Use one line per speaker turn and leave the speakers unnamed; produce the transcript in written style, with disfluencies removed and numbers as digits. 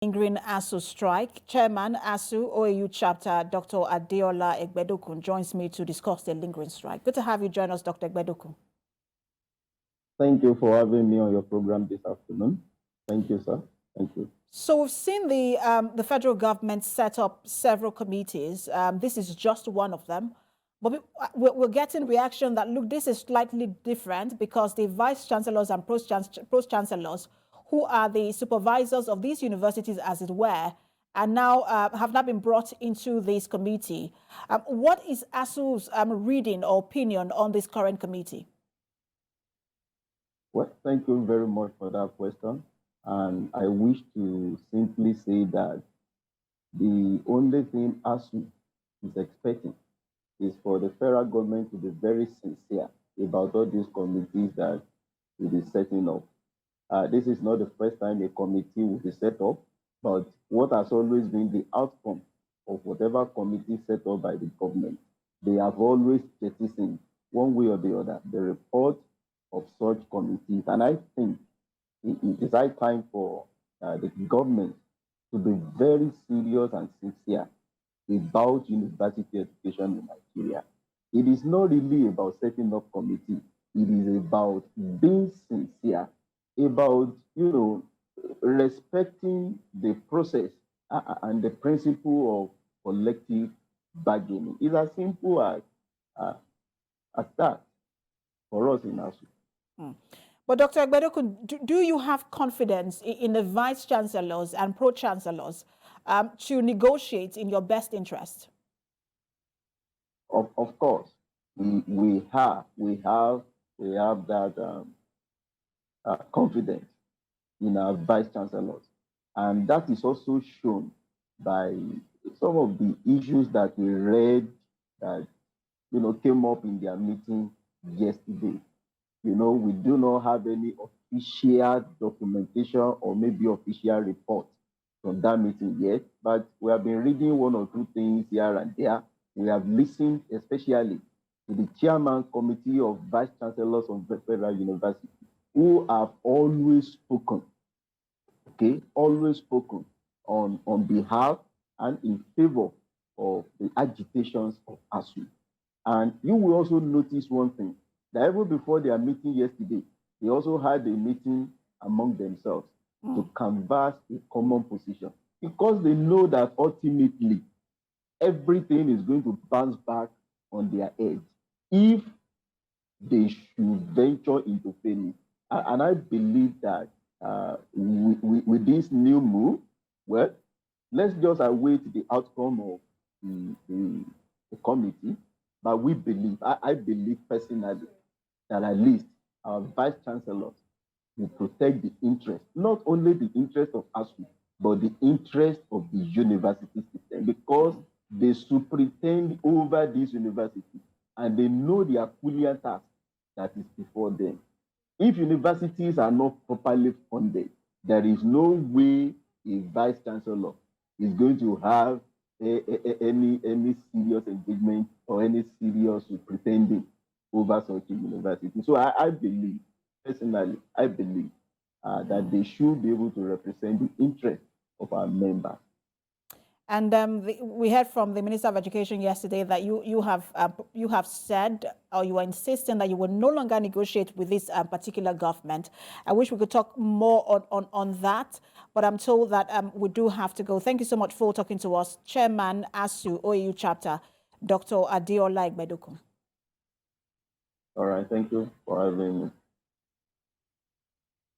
Lingering ASUU strike. Chairman ASUU OAU chapter Dr. Adeola Egbedokun joins me to discuss the lingering strike. Good to have you join us, Dr. Egbedokun.
Thank you for having me on your program this afternoon. Thank you, sir. Thank you.
So we've seen the federal government set up several committees. This is just one of them. But we're getting reaction that, look, this is slightly different because the Vice Chancellors and Pro Chancellors, who are the supervisors of these universities, as it were, and now have not been brought into this committee. What is ASUU's reading or opinion on this current committee?
Well, thank you very much for that question. And I wish to simply say that the only thing ASUU is expecting is for the federal government to be very sincere about all these committees that it is setting up. This is not the first time a committee will be set up, but what has always been the outcome of whatever committee set up by the government, they have always jettisoned one way or the other the report of such committees. And I think it is high time for the government to be very serious and sincere about university education in Nigeria. It is not really about setting up committee. It is about being sincere, about, respecting the process and the principle of collective bargaining. It's as simple as that for us in ASUU.
But Dr. Egbedokun, do you have confidence in the Vice Chancellors and Pro Chancellors to negotiate in your best interest?
Of course, we have that confidence in our Vice Chancellors, and that is also shown by some of the issues that we read that came up in their meeting yesterday. We do not have any official documentation or maybe official report from that meeting yet, but we have been reading one or two things here and there. We have listened especially to the Chairman Committee of Vice Chancellors of the Federal University, who have always spoken, on behalf and in favor of the agitations of ASUU. And you will also notice one thing, that even before their meeting yesterday, they also had a meeting among themselves to canvass a common position, because they know that ultimately everything is going to bounce back on their head if they should venture into failure. And I believe that with this new move, well, let's just await the outcome of the committee. But we believe, I believe personally, that at least our Vice Chancellors will protect the interest, not only the interest of ASUU, but the interest of the university system, because they superintend over this university and they know the Herculean task that is before them. If universities are not properly funded, there is no way a Vice Chancellor is going to have any serious engagement or any serious pretending over such a university. So I believe, personally, that they should be able to represent the interest of our members.
And we heard from the Minister of Education yesterday that you have said, or you are insisting that you will no longer negotiate with this particular government. I wish we could talk more on that, but I'm told that we do have to go. Thank you so much for talking to us, Chairman ASUU OAU chapter, Dr. Adeola Egbedokun.
All right, thank you for having me.